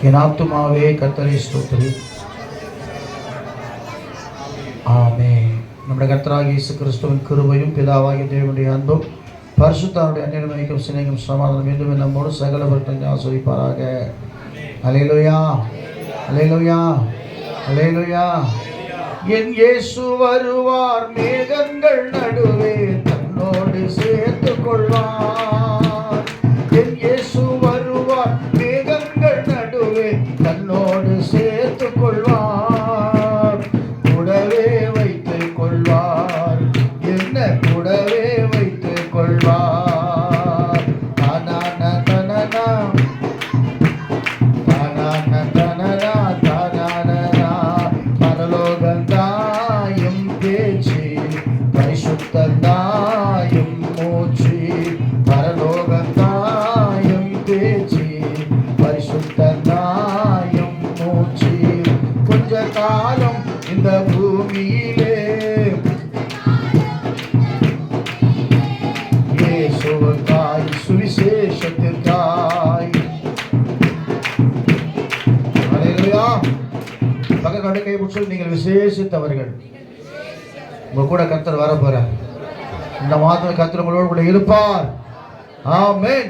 என் ஆத்துமாவே கர்த்தரை ஸ்தோத்திரி. ஆமென். நம்முடைய கர்த்தராகிய இயேசு கிறிஸ்துவின் கிருபையும் பிதாவாகிய தேவனுடைய அன்பும் பரிசுத்தருடைய அந்நியமைக்கும் சிநேகம் சமாதானம் மீண்டும் நம்மோடு சகல வர்த்தனை ஆசீர்வதிப்பாராக. அல்லேலூயா, அல்லேலூயா, அல்லேலூயா. என் இயேசு வருவார், மேகங்கள் நடுவே தன்னோடு சேர்த்துக் கொள்வார். என் இயேசு வருவார், மேகங்கள் நடுவே தன்னோடு சேர்த்துக் கொள்வார். கூடவே வைத்துக் கொள்வார், என்ன கூடவே வைத்துக் கொள்வார். தானான தனனா தானான தனனா தானானா பரலோகந்தாயும் பேச்சு பரிசுத்தந்தாயும் மூச்சு. பரலோகந்தாயும் பேச்சு பரிசுத்தந்தாயும் மூச்சு. கொஞ்ச காலம் இந்த பூமியிலே இயேசுவுக்காய் சுவிசேஷத்திற்காய். அல்லேலூயா. பக்கத்து கை பிடிச்சி நீங்கள் விசேஷித்தவர்கள். உங்க கூட கர்த்தர் வர போறார். இந்த மாதத்தில் கர்த்தர் உங்களோடு கூட இருப்பார். ஆமென்.